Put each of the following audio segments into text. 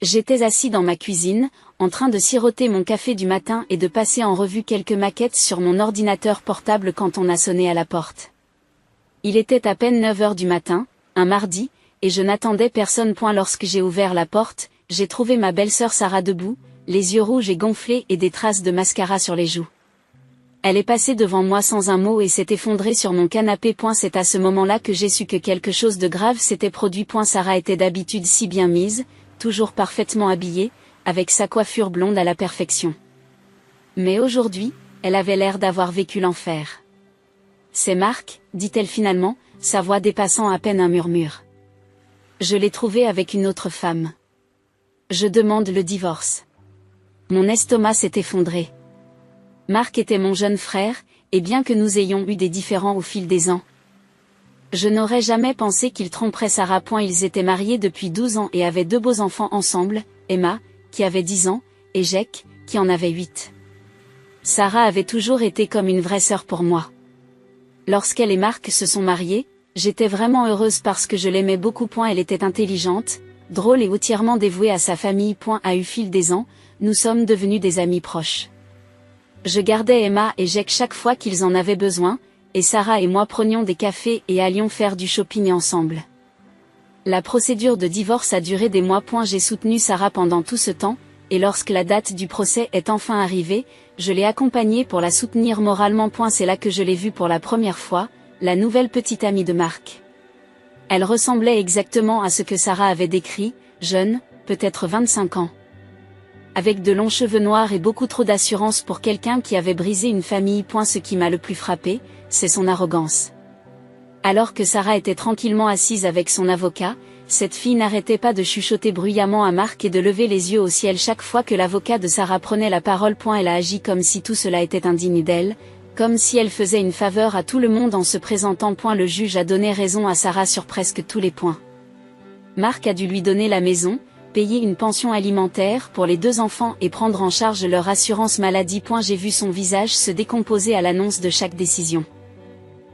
J'étais assis dans ma cuisine, en train de siroter mon café du matin et de passer en revue quelques maquettes sur mon ordinateur portable quand on a sonné à la porte. Il était à peine 9 heures du matin, un mardi, et je n'attendais personne. Lorsque j'ai ouvert la porte, j'ai trouvé ma belle-sœur Sarah debout, les yeux rouges et gonflés et des traces de mascara sur les joues. Elle est passée devant moi sans un mot et s'est effondrée sur mon canapé. C'est à ce moment-là que j'ai su que quelque chose de grave s'était produit. Sarah était d'habitude si bien mise, toujours parfaitement habillée, avec sa coiffure blonde à la perfection. Mais aujourd'hui, elle avait l'air d'avoir vécu l'enfer. « C'est Marc », dit-elle finalement, sa voix dépassant à peine un murmure. « Je l'ai trouvé avec une autre femme. Je demande le divorce. » Mon estomac s'est effondré. Marc était mon jeune frère, et bien que nous ayons eu des différends au fil des ans, je n'aurais jamais pensé qu'il tromperait Sarah. Ils étaient mariés depuis 12 ans et avaient 2 beaux enfants ensemble, Emma, qui avait 10 ans, et Jake, qui en avait 8. Sarah avait toujours été comme une vraie sœur pour moi. Lorsqu'elle et Marc se sont mariés, j'étais vraiment heureuse parce que je l'aimais beaucoup. Elle était intelligente, drôle et entièrement dévouée à sa famille. Au fil des ans, nous sommes devenus des amis proches. Je gardais Emma et Jake chaque fois qu'ils en avaient besoin, et Sarah et moi prenions des cafés et allions faire du shopping ensemble. La procédure de divorce a duré des mois. J'ai soutenu Sarah pendant tout ce temps, et lorsque la date du procès est enfin arrivée, je l'ai accompagnée pour la soutenir moralement. C'est là que je l'ai vue pour la première fois, la nouvelle petite amie de Marc. Elle ressemblait exactement à ce que Sarah avait décrit, jeune, peut-être 25 ans. Avec de longs cheveux noirs et beaucoup trop d'assurance pour quelqu'un qui avait brisé une famille. Ce qui m'a le plus frappé, c'est son arrogance. Alors que Sarah était tranquillement assise avec son avocat, cette fille n'arrêtait pas de chuchoter bruyamment à Marc et de lever les yeux au ciel chaque fois que l'avocat de Sarah prenait la parole. Elle a agi comme si tout cela était indigne d'elle, comme si elle faisait une faveur à tout le monde en se présentant. Le juge a donné raison à Sarah sur presque tous les points. Marc a dû lui donner la maison, payer une pension alimentaire pour les 2 enfants et prendre en charge leur assurance maladie. J'ai vu son visage se décomposer à l'annonce de chaque décision.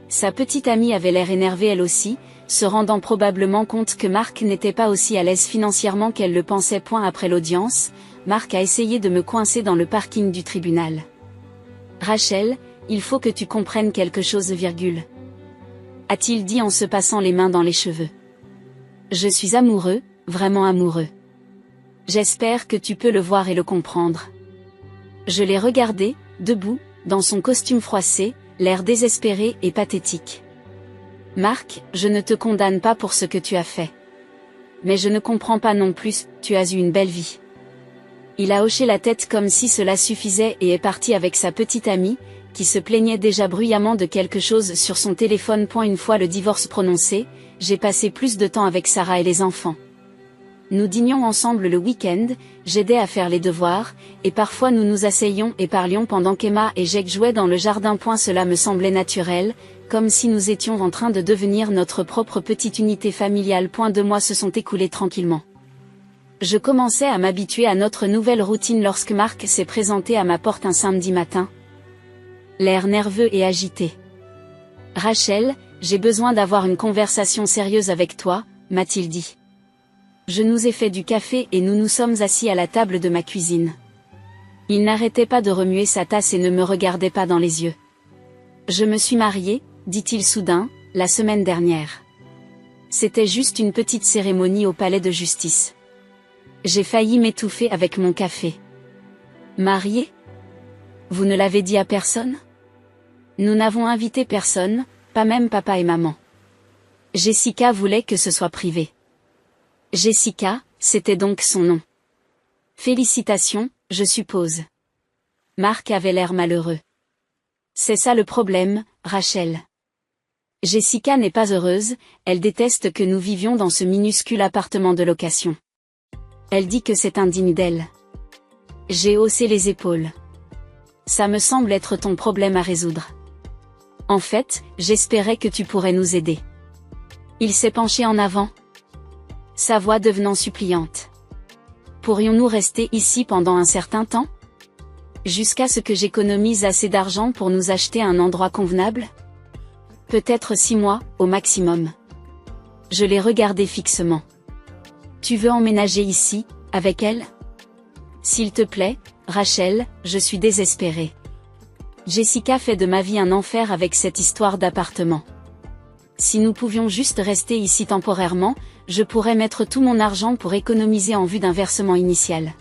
Sa petite amie avait l'air énervée elle aussi, se rendant probablement compte que Marc n'était pas aussi à l'aise financièrement qu'elle le pensait. Après l'audience, Marc a essayé de me coincer dans le parking du tribunal. « Rachel, il faut que tu comprennes quelque chose, a-t-il dit en se passant les mains dans les cheveux. Je suis amoureux, vraiment amoureux. J'espère que tu peux le voir et le comprendre. » Je l'ai regardé, debout, dans son costume froissé, l'air désespéré et pathétique. « Marc, je ne te condamne pas pour ce que tu as fait. Mais je ne comprends pas non plus, tu as eu une belle vie. » Il a hoché la tête comme si cela suffisait et est parti avec sa petite amie, qui se plaignait déjà bruyamment de quelque chose sur son téléphone. Une fois le divorce prononcé, j'ai passé plus de temps avec Sarah et les enfants. Nous dînions ensemble le week-end, j'aidais à faire les devoirs, et parfois nous nous asseyions et parlions pendant qu'Emma et Jake jouaient dans le jardin. Cela me semblait naturel, comme si nous étions en train de devenir notre propre petite unité familiale. 2 mois se sont écoulés tranquillement. Je commençais à m'habituer à notre nouvelle routine lorsque Marc s'est présenté à ma porte un samedi matin. L'air nerveux et agité. « Rachel, j'ai besoin d'avoir une conversation sérieuse avec toi », m'a-t-il dit. Je nous ai fait du café et nous nous sommes assis à la table de ma cuisine. Il n'arrêtait pas de remuer sa tasse et ne me regardait pas dans les yeux. « Je me suis mariée, dit-il soudain, la semaine dernière. C'était juste une petite cérémonie au palais de justice. J'ai failli m'étouffer avec mon café. »« Mariée ? Vous ne l'avez dit à personne ? » ?»« Nous n'avons invité personne, pas même papa et maman. Jessica voulait que ce soit privé. » Jessica, c'était donc son nom. Félicitations, je suppose. Marc avait l'air malheureux. C'est ça le problème, Rachel. Jessica n'est pas heureuse, elle déteste que nous vivions dans ce minuscule appartement de location. Elle dit que c'est indigne d'elle. J'ai haussé les épaules. Ça me semble être ton problème à résoudre. En fait, j'espérais que tu pourrais nous aider. Il s'est penché en avant. Sa voix devenant suppliante. Pourrions-nous rester ici pendant un certain temps ? Jusqu'à ce que j'économise assez d'argent pour nous acheter un endroit convenable ? Peut-être 6 mois, au maximum. Je l'ai regardé fixement. Tu veux emménager ici ? Avec elle? S'il te plaît, Rachel, je suis désespérée. Jessica fait de ma vie un enfer avec cette histoire d'appartement. Si nous pouvions juste rester ici temporairement, je pourrais mettre tout mon argent pour économiser en vue d'un versement initial.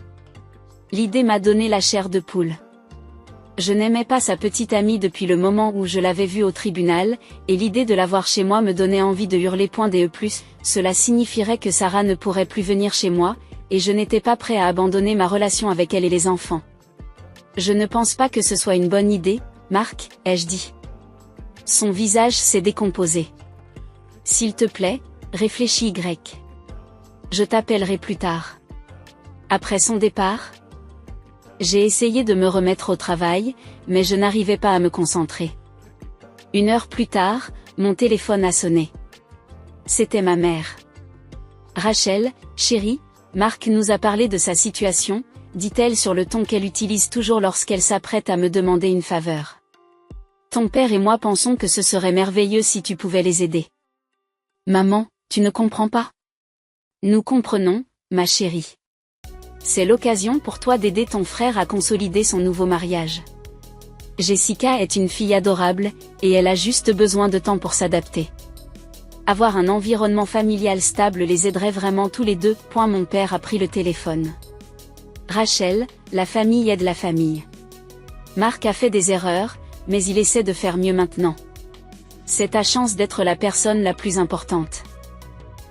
L'idée m'a donné la chair de poule. Je n'aimais pas sa petite amie depuis le moment où je l'avais vue au tribunal, et l'idée de l'avoir chez moi me donnait envie de hurler .de+, cela signifierait que Sarah ne pourrait plus venir chez moi, et je n'étais pas prêt à abandonner ma relation avec elle et les enfants. Je ne pense pas que ce soit une bonne idée, Marc, ai-je dit. Son visage s'est décomposé. S'il te plaît, réfléchis Y. Je t'appellerai plus tard. Après son départ? J'ai essayé de me remettre au travail, mais je n'arrivais pas à me concentrer. 1 heure plus tard, mon téléphone a sonné. C'était ma mère. Rachel, chérie, Marc nous a parlé de sa situation, dit-elle sur le ton qu'elle utilise toujours lorsqu'elle s'apprête à me demander une faveur. Ton père et moi pensons que ce serait merveilleux si tu pouvais les aider. Maman, tu ne comprends pas? Nous comprenons, ma chérie. C'est l'occasion pour toi d'aider ton frère à consolider son nouveau mariage. Jessica est une fille adorable, et elle a juste besoin de temps pour s'adapter. Avoir un environnement familial stable les aiderait vraiment tous les deux. Mon père a pris le téléphone. Rachel, la famille aide la famille. Marc a fait des erreurs, mais il essaie de faire mieux maintenant. C'est ta chance d'être la personne la plus importante.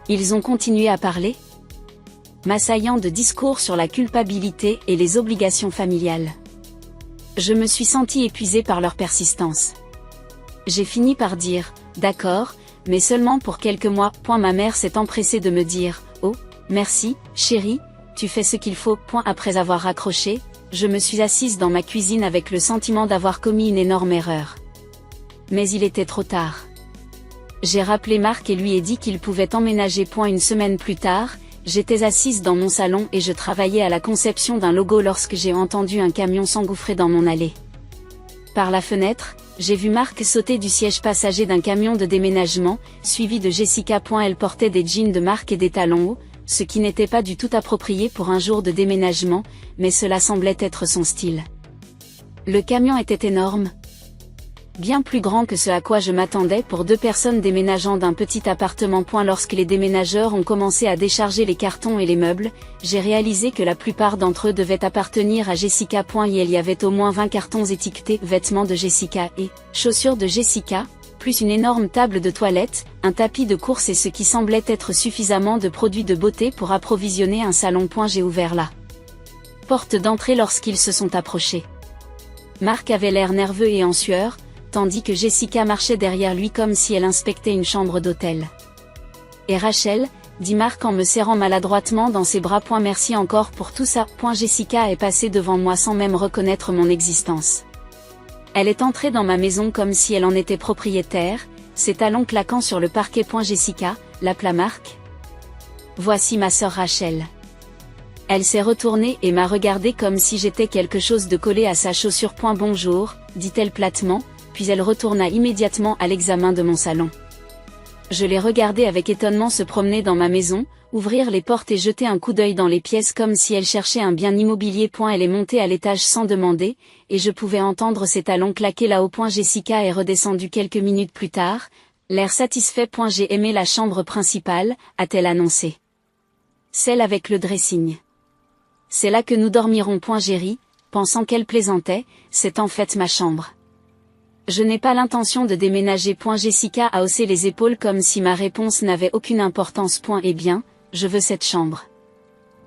Ils ont continué à parler, m'assaillant de discours sur la culpabilité et les obligations familiales. Je me suis sentie épuisée par leur persistance. J'ai fini par dire, d'accord, mais seulement pour quelques mois. Ma mère s'est empressée de me dire, oh, merci, chérie, tu fais ce qu'il faut. Après avoir raccroché, je me suis assise dans ma cuisine avec le sentiment d'avoir commis une énorme erreur. Mais il était trop tard. J'ai rappelé Marc et lui ai dit qu'il pouvait emménager. 1 semaine plus tard, j'étais assise dans mon salon et je travaillais à la conception d'un logo lorsque j'ai entendu un camion s'engouffrer dans mon allée. Par la fenêtre, j'ai vu Marc sauter du siège passager d'un camion de déménagement, suivi de Jessica. Elle portait des jeans de marque et des talons hauts, ce qui n'était pas du tout approprié pour un jour de déménagement, mais cela semblait être son style. Le camion était énorme. Bien plus grand que ce à quoi je m'attendais pour 2 personnes déménageant d'un petit appartement. Lorsque les déménageurs ont commencé à décharger les cartons et les meubles, j'ai réalisé que la plupart d'entre eux devaient appartenir à Jessica. Et il y avait au moins 20 cartons étiquetés vêtements de Jessica et chaussures de Jessica, plus une énorme table de toilette, un tapis de course et ce qui semblait être suffisamment de produits de beauté pour approvisionner un salon. J'ai ouvert la porte d'entrée lorsqu'ils se sont approchés. Marc avait l'air nerveux et en sueur, tandis que Jessica marchait derrière lui comme si elle inspectait une chambre d'hôtel. Et Rachel, dit Marc en me serrant maladroitement dans ses bras. Merci encore pour tout ça. Jessica est passée devant moi sans même reconnaître mon existence. Elle est entrée dans ma maison comme si elle en était propriétaire, ses talons claquant sur le parquet. Jessica, l'appela Marc. Voici ma sœur Rachel. Elle s'est retournée et m'a regardé comme si j'étais quelque chose de collé à sa chaussure. Bonjour, dit-elle platement, puis elle retourna immédiatement à l'examen de mon salon. Je l'ai regardée avec étonnement se promener dans ma maison, ouvrir les portes et jeter un coup d'œil dans les pièces comme si elle cherchait un bien immobilier. Elle est montée à l'étage sans demander, et je pouvais entendre ses talons claquer là-haut. Jessica est redescendue quelques minutes plus tard, l'air satisfait. J'ai aimé la chambre principale, a-t-elle annoncé. Celle avec le dressing. C'est là que nous dormirons. J'ai ri, pensant qu'elle plaisantait, c'est en fait ma chambre. Je n'ai pas l'intention de déménager. Jessica a haussé les épaules comme si ma réponse n'avait aucune importance. Eh bien, je veux cette chambre.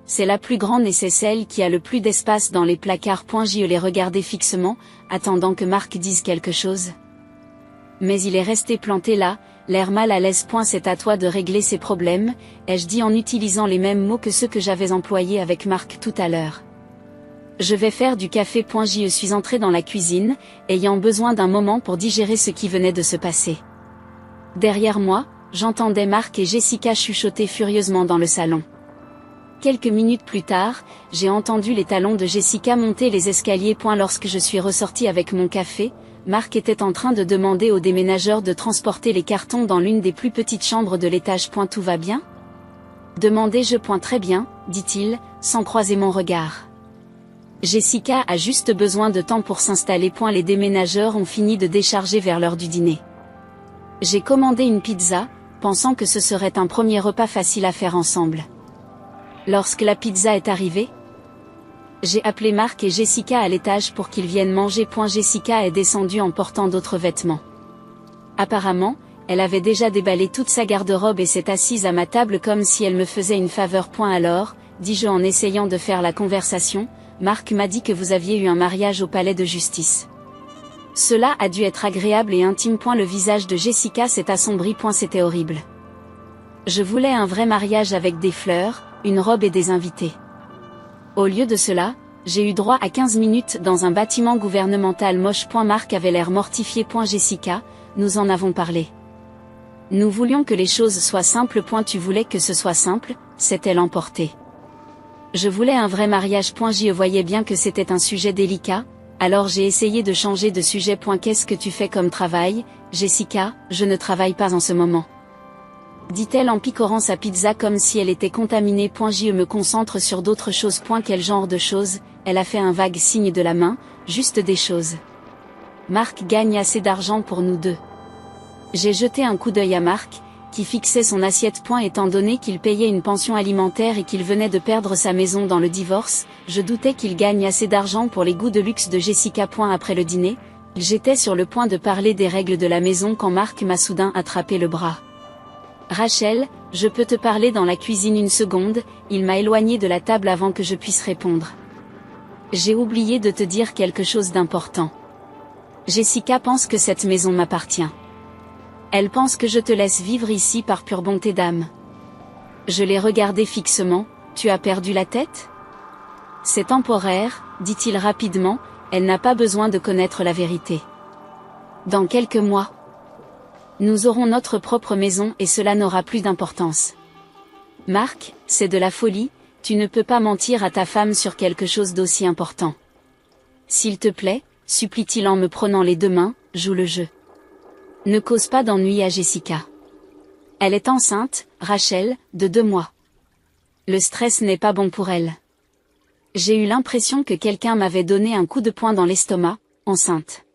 C'est la plus grande et c'est celle qui a le plus d'espace dans les placards. Je l'ai regardé fixement, attendant que Marc dise quelque chose. Mais il est resté planté là, l'air mal à l'aise. C'est à toi de régler ces problèmes, ai-je dit en utilisant les mêmes mots que ceux que j'avais employés avec Marc tout à l'heure. Je vais faire du café. Je suis entrée dans la cuisine, ayant besoin d'un moment pour digérer ce qui venait de se passer. Derrière moi, j'entendais Marc et Jessica chuchoter furieusement dans le salon. Quelques minutes plus tard, j'ai entendu les talons de Jessica monter les escaliers. Lorsque je suis ressortie avec mon café, Marc était en train de demander aux déménageurs de transporter les cartons dans l'une des plus petites chambres de l'étage. Tout va bien ? Demandai-je. Très bien, dit-il, sans croiser mon regard. Jessica a juste besoin de temps pour s'installer. Les déménageurs ont fini de décharger vers l'heure du dîner. J'ai commandé une pizza, pensant que ce serait un premier repas facile à faire ensemble. Lorsque la pizza est arrivée, j'ai appelé Marc et Jessica à l'étage pour qu'ils viennent manger. Jessica est descendue en portant d'autres vêtements. Apparemment, elle avait déjà déballé toute sa garde-robe et s'est assise à ma table comme si elle me faisait une faveur. Alors, dis-je en essayant de faire la conversation, Marc m'a dit que vous aviez eu un mariage au palais de justice. Cela a dû être agréable et intime. Le visage de Jessica s'est assombri. C'était horrible. Je voulais un vrai mariage avec des fleurs, une robe et des invités. Au lieu de cela, j'ai eu droit à 15 minutes dans un bâtiment gouvernemental moche. Marc avait l'air mortifié. Jessica, nous en avons parlé. Nous voulions que les choses soient simples. Tu voulais que ce soit simple, c'était l'emporter. Je voulais un vrai mariage. J'y voyais bien que c'était un sujet délicat, alors j'ai essayé de changer de sujet. Qu'est-ce que tu fais comme travail, Jessica? Je ne travaille pas en ce moment, dit-elle en picorant sa pizza comme si elle était contaminée. Je me concentre sur d'autres choses. Quel genre de choses? Elle a fait un vague signe de la main. Juste des choses. Marc gagne assez d'argent pour nous deux. J'ai jeté un coup d'œil à Marc, qui fixait son assiette. Étant donné qu'il payait une pension alimentaire et qu'il venait de perdre sa maison dans le divorce, je doutais qu'il gagne assez d'argent pour les goûts de luxe de Jessica. Après le dîner, j'étais sur le point de parler des règles de la maison quand Marc m'a soudain attrapé le bras. Rachel, je peux te parler dans la cuisine une seconde? Il m'a éloigné de la table avant que je puisse répondre. J'ai oublié de te dire quelque chose d'important. Jessica pense que cette maison m'appartient. Elle pense que je te laisse vivre ici par pure bonté d'âme. Je l'ai regardé fixement. Tu as perdu la tête? C'est temporaire, dit-il rapidement, elle n'a pas besoin de connaître la vérité. Dans quelques mois, nous aurons notre propre maison et cela n'aura plus d'importance. Marc, c'est de la folie, tu ne peux pas mentir à ta femme sur quelque chose d'aussi important. S'il te plaît, supplie-t-il en me prenant les deux mains, joue le jeu. Ne cause pas d'ennui à Jessica. Elle est enceinte, Rachel, de 2 mois. Le stress n'est pas bon pour elle. J'ai eu l'impression que quelqu'un m'avait donné un coup de poing dans l'estomac, enceinte.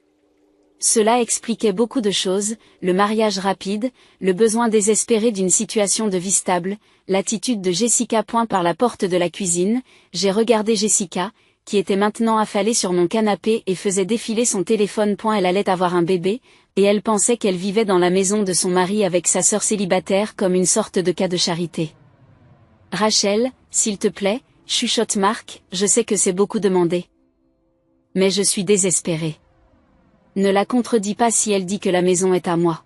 Cela expliquait beaucoup de choses, le mariage rapide, le besoin désespéré d'une situation de vie stable, l'attitude de Jessica. Par la porte de la cuisine, j'ai regardé Jessica, qui était maintenant affalée sur mon canapé et faisait défiler son téléphone. Elle allait avoir un bébé, et elle pensait qu'elle vivait dans la maison de son mari avec sa sœur célibataire comme une sorte de cas de charité. Rachel, s'il te plaît, chuchote Marc, je sais que c'est beaucoup demandé. Mais je suis désespérée. Ne la contredis pas si elle dit que la maison est à moi.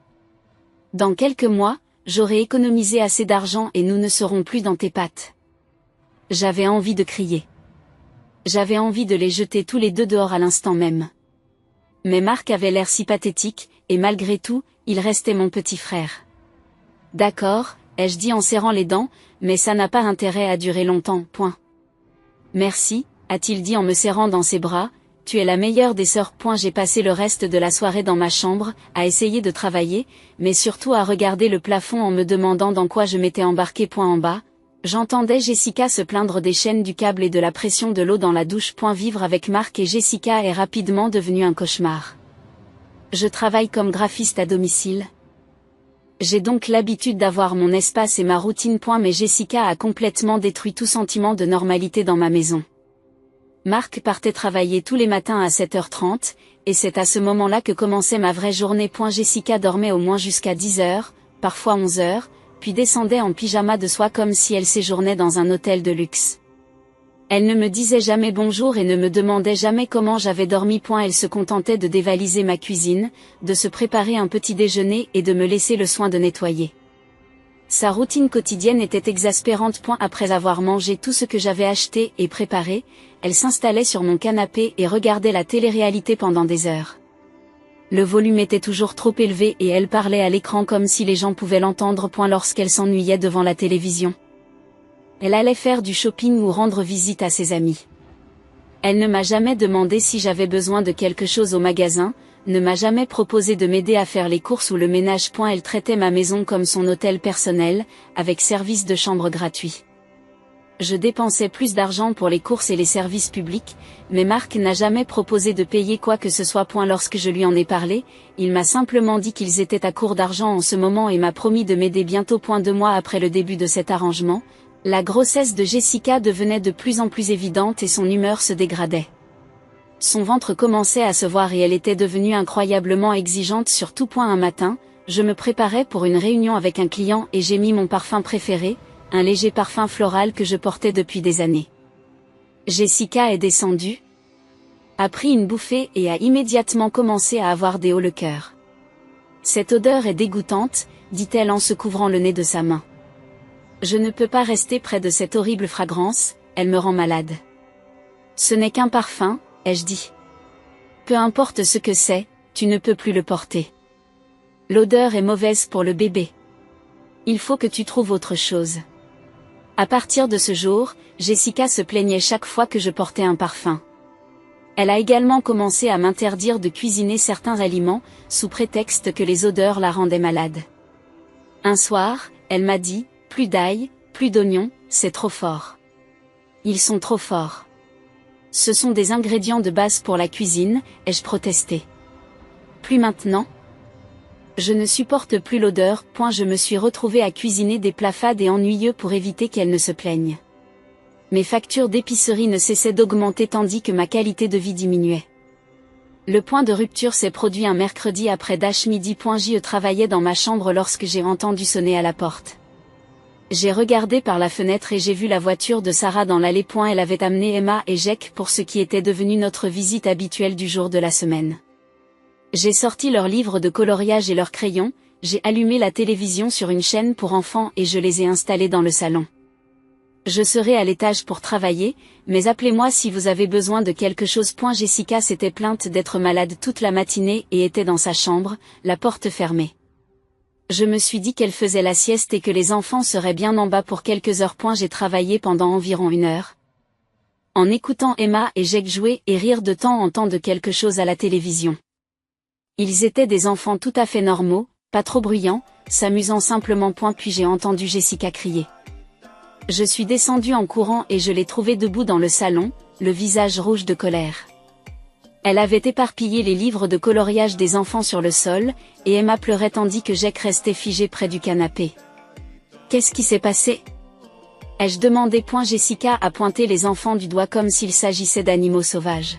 Dans quelques mois, j'aurai économisé assez d'argent et nous ne serons plus dans tes pattes. J'avais envie de crier. J'avais envie de les jeter tous les deux dehors à l'instant même. Mais Marc avait l'air si pathétique, et malgré tout, il restait mon petit frère. D'accord, ai-je dit en serrant les dents, mais ça n'a pas intérêt à durer longtemps. Merci, a-t-il dit en me serrant dans ses bras, tu es la meilleure des sœurs. J'ai passé le reste de la soirée dans ma chambre, à essayer de travailler, mais surtout à regarder le plafond en me demandant dans quoi je m'étais embarqué. En bas, j'entendais Jessica se plaindre des chaînes du câble et de la pression de l'eau dans la douche. Vivre avec Marc et Jessica est rapidement devenu un cauchemar. Je travaille comme graphiste à domicile. J'ai donc l'habitude d'avoir mon espace et ma routine. Mais Jessica a complètement détruit tout sentiment de normalité dans ma maison. Marc partait travailler tous les matins à 7h30, et c'est à ce moment-là que commençait ma vraie journée. Jessica dormait au moins jusqu'à 10h, parfois 11h, puis descendait en pyjama de soie comme si elle séjournait dans un hôtel de luxe. Elle ne me disait jamais bonjour et ne me demandait jamais comment j'avais dormi. Elle se contentait de dévaliser ma cuisine, de se préparer un petit déjeuner et de me laisser le soin de nettoyer. Sa routine quotidienne était exaspérante. Après avoir mangé tout ce que j'avais acheté et préparé, elle s'installait sur mon canapé et regardait la télé-réalité pendant des heures. Le volume était toujours trop élevé et elle parlait à l'écran comme si les gens pouvaient l'entendre. Lorsqu'elle s'ennuyait devant la télévision, elle allait faire du shopping ou rendre visite à ses amis. Elle ne m'a jamais demandé si j'avais besoin de quelque chose au magasin, ne m'a jamais proposé de m'aider à faire les courses ou le ménage. Elle traitait ma maison comme son hôtel personnel, avec service de chambre gratuit. Je dépensais plus d'argent pour les courses et les services publics, mais Marc n'a jamais proposé de payer quoi que ce soit. Lorsque je lui en ai parlé, il m'a simplement dit qu'ils étaient à court d'argent en ce moment et m'a promis de m'aider bientôt. 2 mois après le début de cet arrangement, la grossesse de Jessica devenait de plus en plus évidente et son humeur se dégradait. Son ventre commençait à se voir et elle était devenue incroyablement exigeante sur tout point. Un matin, je me préparais pour une réunion avec un client et j'ai mis mon parfum préféré, un léger parfum floral que je portais depuis des années. Jessica est descendue, a pris une bouffée et a immédiatement commencé à avoir des hauts le cœur. Cette odeur est dégoûtante, dit-elle en se couvrant le nez de sa main. Je ne peux pas rester près de cette horrible fragrance, elle me rend malade. Ce n'est qu'un parfum, ai-je dit. Peu importe ce que c'est, tu ne peux plus le porter. L'odeur est mauvaise pour le bébé. Il faut que tu trouves autre chose. À partir de ce jour, Jessica se plaignait chaque fois que je portais un parfum. Elle a également commencé à m'interdire de cuisiner certains aliments, sous prétexte que les odeurs la rendaient malade. Un soir, elle m'a dit, plus d'ail, plus d'oignons, c'est trop fort. Ils sont trop forts. Ce sont des ingrédients de base pour la cuisine, ai-je protesté. Plus maintenant. Je ne supporte plus l'odeur. Je me suis retrouvée à cuisiner des plats fades et ennuyeux pour éviter qu'elle ne se plaigne. Mes factures d'épicerie ne cessaient d'augmenter tandis que ma qualité de vie diminuait. Le point de rupture s'est produit un mercredi après midi. Je travaillais dans ma chambre lorsque j'ai entendu sonner à la porte. J'ai regardé par la fenêtre et j'ai vu la voiture de Sarah dans l'allée. Elle avait amené Emma et Jake pour ce qui était devenu notre visite habituelle du jour de la semaine. J'ai sorti leurs livres de coloriage et leurs crayons, j'ai allumé la télévision sur une chaîne pour enfants et je les ai installés dans le salon. Je serai à l'étage pour travailler, mais appelez-moi si vous avez besoin de quelque chose. Jessica s'était plainte d'être malade toute la matinée et était dans sa chambre, la porte fermée. Je me suis dit qu'elle faisait la sieste et que les enfants seraient bien en bas pour quelques heures. J'ai travaillé pendant environ 1 heure. En écoutant Emma et Jake jouer et rire de temps en temps de quelque chose à la télévision. Ils étaient des enfants tout à fait normaux, pas trop bruyants, s'amusant simplement. Puis j'ai entendu Jessica crier. Je suis descendue en courant et je l'ai trouvée debout dans le salon, le visage rouge de colère. Elle avait éparpillé les livres de coloriage des enfants sur le sol, et Emma pleurait tandis que Jake restait figé près du canapé. Qu'est-ce qui s'est passé ? Ai-je demandé. Jessica a pointé les enfants du doigt comme s'il s'agissait d'animaux sauvages.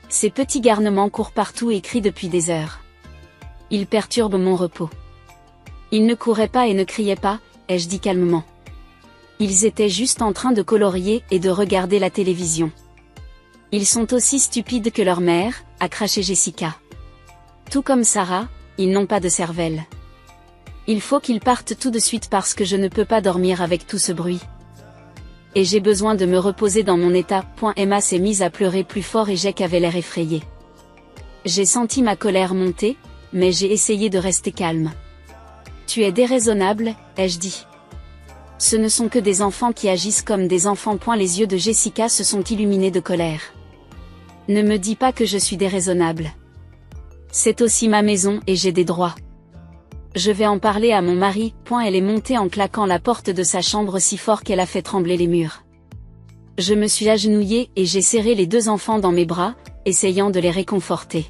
Ces petits garnements courent partout et crient depuis des heures. Ils perturbent mon repos. Ils ne couraient pas et ne criaient pas, ai-je dit calmement. Ils étaient juste en train de colorier et de regarder la télévision. Ils sont aussi stupides que leur mère, a craché Jessica. Tout comme Sarah, ils n'ont pas de cervelle. Il faut qu'ils partent tout de suite parce que je ne peux pas dormir avec tout ce bruit. Et j'ai besoin de me reposer dans mon état. Emma s'est mise à pleurer plus fort et Jake avait l'air effrayé. J'ai senti ma colère monter, mais j'ai essayé de rester calme. Tu es déraisonnable, ai-je dit. Ce ne sont que des enfants qui agissent comme des enfants. Les yeux de Jessica se sont illuminés de colère. Ne me dis pas que je suis déraisonnable. C'est aussi ma maison et j'ai des droits. Je vais en parler à mon mari. Elle est montée en claquant la porte de sa chambre si fort qu'elle a fait trembler les murs. Je me suis agenouillée et j'ai serré les 2 enfants dans mes bras, essayant de les réconforter.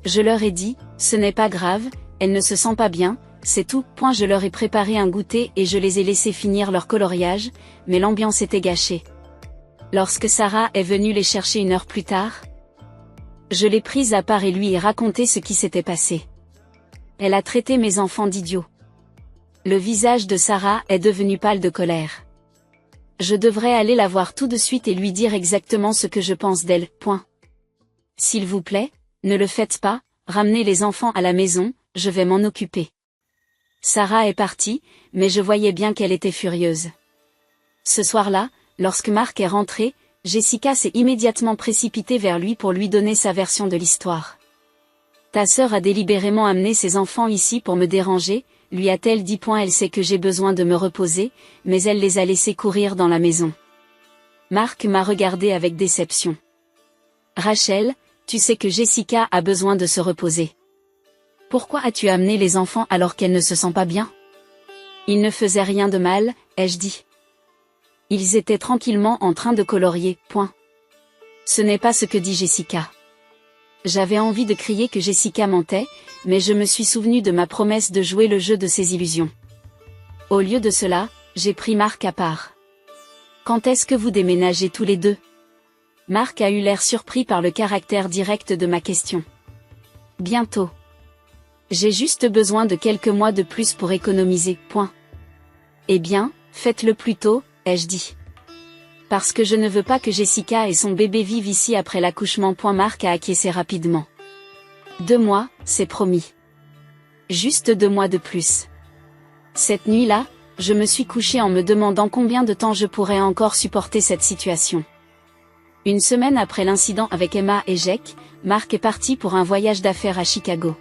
Je leur ai dit, ce n'est pas grave, elle ne se sent pas bien, c'est tout. Je leur ai préparé un goûter et je les ai laissés finir leur coloriage, mais l'ambiance était gâchée. Lorsque Sarah est venue les chercher 1 heure plus tard, je l'ai prise à part et lui ai raconté ce qui s'était passé. Elle a traité mes enfants d'idiots. Le visage de Sarah est devenu pâle de colère. Je devrais aller la voir tout de suite et lui dire exactement ce que je pense d'elle. S'il vous plaît, ne le faites pas, ramenez les enfants à la maison, je vais m'en occuper. Sarah est partie, mais je voyais bien qu'elle était furieuse. Ce soir-là, lorsque Marc est rentré, Jessica s'est immédiatement précipitée vers lui pour lui donner sa version de l'histoire. Ta sœur a délibérément amené ses enfants ici pour me déranger, lui a-t-elle dit. Elle sait que j'ai besoin de me reposer, mais elle les a laissés courir dans la maison. Marc m'a regardé avec déception. Rachel, tu sais que Jessica a besoin de se reposer. Pourquoi as-tu amené les enfants alors qu'elle ne se sent pas bien? Ils ne faisaient rien de mal, ai-je dit. Ils étaient tranquillement en train de colorier, point. Ce n'est pas ce que dit Jessica. J'avais envie de crier que Jessica mentait, mais je me suis souvenu de ma promesse de jouer le jeu de ses illusions. Au lieu de cela, j'ai pris Marc à part. Quand est-ce que vous déménagez tous les deux? Marc a eu l'air surpris par le caractère direct de ma question. Bientôt. J'ai juste besoin de quelques mois de plus pour économiser, point. Eh bien, faites-le plus tôt, ai-je dit. Parce que je ne veux pas que Jessica et son bébé vivent ici après l'accouchement. Marc a acquiescé rapidement. 2 mois, c'est promis. Juste 2 mois de plus. Cette nuit-là, je me suis couchée en me demandant combien de temps je pourrais encore supporter cette situation. Une semaine après l'incident avec Emma et Jake, Marc est parti pour un voyage d'affaires à Chicago.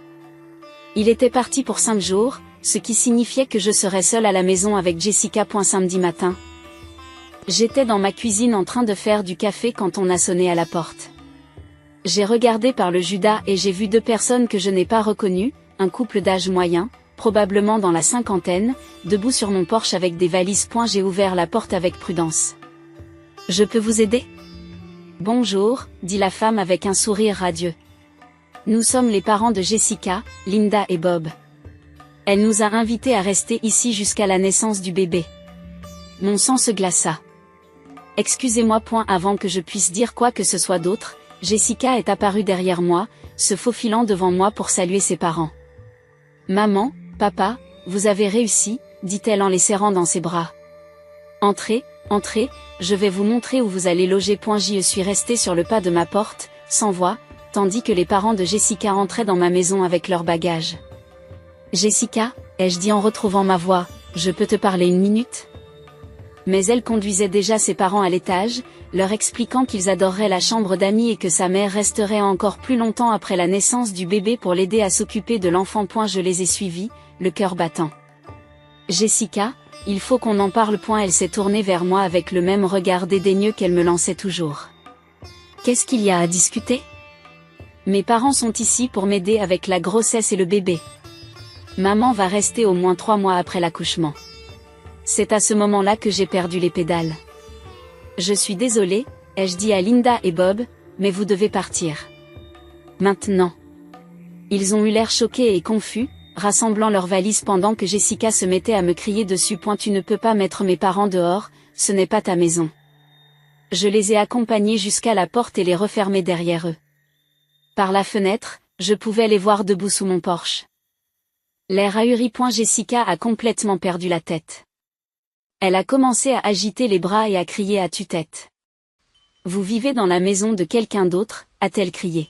Il était parti pour 5 jours, ce qui signifiait que je serais seule à la maison avec Jessica. Samedi matin. J'étais dans ma cuisine en train de faire du café quand on a sonné à la porte. J'ai regardé par le Judas et j'ai vu 2 personnes que je n'ai pas reconnues, un couple d'âge moyen, probablement dans la cinquantaine, debout sur mon porche avec des valises. J'ai ouvert la porte avec prudence. Je peux vous aider? Bonjour, dit la femme avec un sourire radieux. Nous sommes les parents de Jessica, Linda et Bob. Elle nous a invités à rester ici jusqu'à la naissance du bébé. Mon sang se glaça. Excusez-moi. Avant que je puisse dire quoi que ce soit d'autre, Jessica est apparue derrière moi, se faufilant devant moi pour saluer ses parents. Maman, papa, vous avez réussi, dit-elle en les serrant dans ses bras. Entrez, entrez, je vais vous montrer où vous allez loger. J'y suis restée sur le pas de ma porte, sans voix, tandis que les parents de Jessica entraient dans ma maison avec leurs bagages. Jessica, ai-je dit en retrouvant ma voix, je peux te parler 1 minute? Mais elle conduisait déjà ses parents à l'étage, leur expliquant qu'ils adoreraient la chambre d'amis et que sa mère resterait encore plus longtemps après la naissance du bébé pour l'aider à s'occuper de l'enfant. Je les ai suivis, le cœur battant. Jessica, il faut qu'on en parle. Elle s'est tournée vers moi avec le même regard dédaigneux qu'elle me lançait toujours. Qu'est-ce qu'il y a à discuter? Mes parents sont ici pour m'aider avec la grossesse et le bébé. Maman va rester au moins 3 mois après l'accouchement. C'est à ce moment-là que j'ai perdu les pédales. Je suis désolée, ai-je dit à Linda et Bob, mais vous devez partir. Maintenant. Ils ont eu l'air choqués et confus, rassemblant leurs valises pendant que Jessica se mettait à me crier dessus. Tu ne peux pas mettre mes parents dehors, ce n'est pas ta maison. Je les ai accompagnés jusqu'à la porte et les refermés derrière eux. Par la fenêtre, je pouvais les voir debout sous mon porche. L'air ahuri. Jessica a complètement perdu la tête. Elle a commencé à agiter les bras et à crier à tue-tête. Vous vivez dans la maison de quelqu'un d'autre, a-t-elle crié.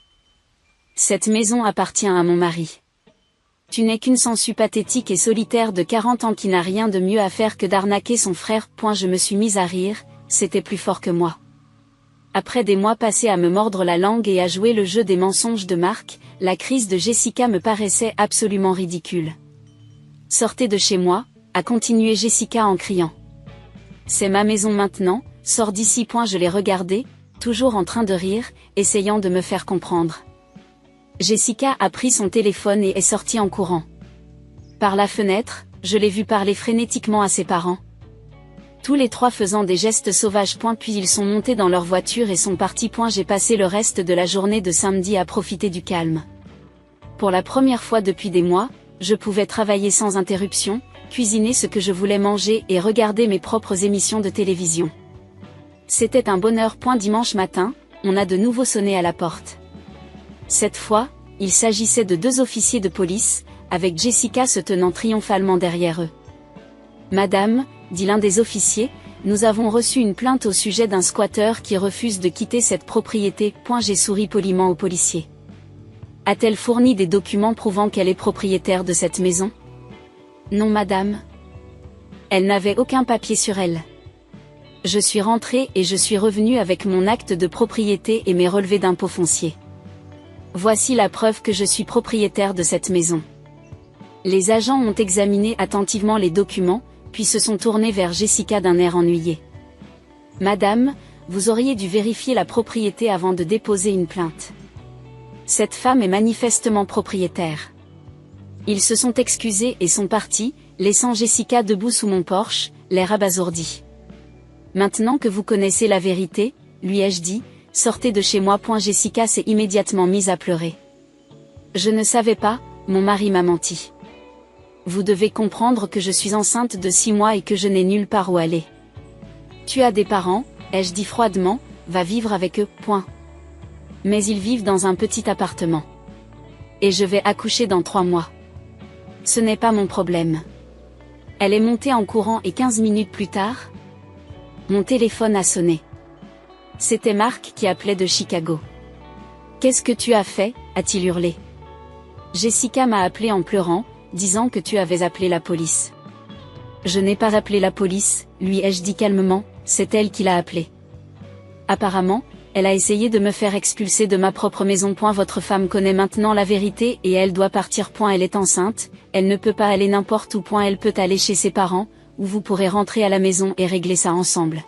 Cette maison appartient à mon mari. Tu n'es qu'une sangsue pathétique et solitaire de 40 ans qui n'a rien de mieux à faire que d'arnaquer son frère. Je me suis mise à rire, c'était plus fort que moi. Après des mois passés à me mordre la langue et à jouer le jeu des mensonges de Marc, la crise de Jessica me paraissait absolument ridicule. Sortez de chez moi, a continué Jessica en criant. C'est ma maison maintenant, sors d'ici. Je l'ai regardée, toujours en train de rire, essayant de me faire comprendre. Jessica a pris son téléphone et est sortie en courant. Par la fenêtre, je l'ai vue parler frénétiquement à ses parents. Tous les 3 faisant des gestes sauvages. Puis ils sont montés dans leur voiture et sont partis. J'ai passé le reste de la journée de samedi à profiter du calme. Pour la première fois depuis des mois, je pouvais travailler sans interruption, cuisiner ce que je voulais manger et regarder mes propres émissions de télévision. C'était un bonheur. Dimanche matin, on a de nouveau sonné à la porte. Cette fois, il s'agissait de 2 officiers de police, avec Jessica se tenant triomphalement derrière eux. Madame, dit l'un des officiers, nous avons reçu une plainte au sujet d'un squatteur qui refuse de quitter cette propriété. J'ai souri poliment au policier. A-t-elle fourni des documents prouvant qu'elle est propriétaire de cette maison? Non madame. Elle n'avait aucun papier sur elle. Je suis rentrée et je suis revenue avec mon acte de propriété et mes relevés d'impôts fonciers. Voici la preuve que je suis propriétaire de cette maison. Les agents ont examiné attentivement les documents, puis se sont tournés vers Jessica d'un air ennuyé. Madame, Vous auriez dû vérifier la propriété avant de déposer une plainte. Cette femme est manifestement propriétaire. Ils se sont excusés et sont partis, laissant Jessica debout sous mon porche, l'air abasourdi. Maintenant que vous connaissez la vérité, lui ai-je dit, sortez de chez moi. Jessica s'est immédiatement mise à pleurer. Je ne savais pas, mon mari m'a menti. Vous devez comprendre que je suis enceinte de 6 mois et que je n'ai nulle part où aller. Tu as des parents, ai-je dit froidement, va vivre avec eux. Mais ils vivent dans un petit appartement. Et je vais accoucher dans 3 mois. Ce n'est pas mon problème. Elle est montée en courant et 15 minutes plus tard, mon téléphone a sonné. C'était Mark qui appelait de Chicago. Qu'est-ce que tu as fait, a-t-il hurlé. Jessica m'a appelé en pleurant, disant que tu avais appelé la police. Je n'ai pas appelé la police, lui ai-je dit calmement, c'est elle qui l'a appelé. Apparemment, elle a essayé de me faire expulser de ma propre maison. Votre femme connaît maintenant la vérité et elle doit partir. Elle est enceinte, elle ne peut pas aller n'importe où. Elle peut aller chez ses parents, où vous pourrez rentrer à la maison et régler ça ensemble.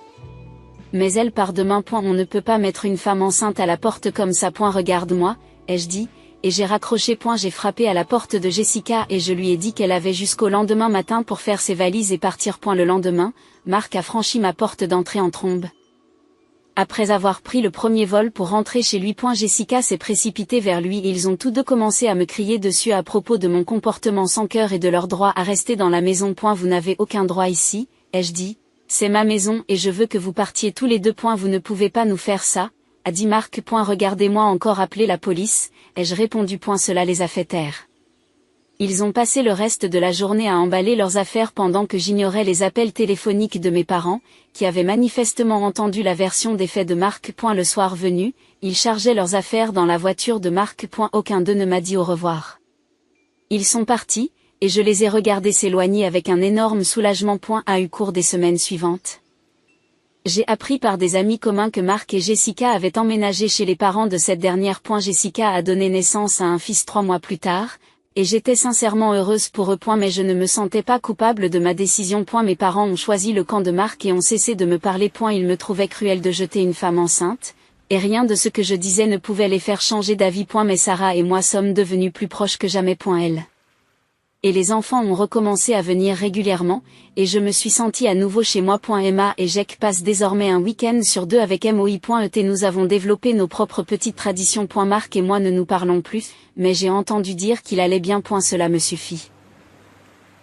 Mais elle part demain. On ne peut pas mettre une femme enceinte à la porte comme ça. Regarde-moi, ai-je dit, et j'ai raccroché. J'ai frappé à la porte de Jessica et je lui ai dit qu'elle avait jusqu'au lendemain matin pour faire ses valises et partir. Le lendemain, Mark a franchi ma porte d'entrée en trombe. Après avoir pris le premier vol pour rentrer chez lui. Jessica s'est précipitée vers lui et ils ont tous deux commencé à me crier dessus à propos de mon comportement sans cœur et de leur droit à rester dans la maison. Vous n'avez aucun droit ici, ai-je dit, c'est ma maison et je veux que vous partiez tous les deux. Vous ne pouvez pas nous faire ça, a dit Mark. Regardez-moi encore appeler la police, ai-je répondu. Cela les a fait taire. Ils ont passé le reste de la journée à emballer leurs affaires pendant que j'ignorais les appels téléphoniques de mes parents, qui avaient manifestement entendu la version des faits de Mark. Le soir venu, ils chargeaient leurs affaires dans la voiture de Mark. Aucun d'eux ne m'a dit au revoir. Ils sont partis, et je les ai regardés s'éloigner avec un énorme soulagement. A eu cours des semaines suivantes. J'ai appris par des amis communs que Mark et Jessica avaient emménagé chez les parents de cette dernière. Jessica a donné naissance à un fils 3 mois plus tard, et j'étais sincèrement heureuse pour eux. Mais je ne me sentais pas coupable de ma décision. Mes parents ont choisi le camp de Mark et ont cessé de me parler. Ils me trouvaient cruel de jeter une femme enceinte, et rien de ce que je disais ne pouvait les faire changer d'avis. Mais Sarah et moi sommes devenus plus proches que jamais. Elle. Et les enfants ont recommencé à venir régulièrement, et je me suis sentie à nouveau chez moi. Emma et Jake passent désormais un week-end sur 2 avec moi.et. Nous avons développé nos propres petites traditions. Mark et moi ne nous parlons plus, mais j'ai entendu dire qu'il allait bien. Cela me suffit.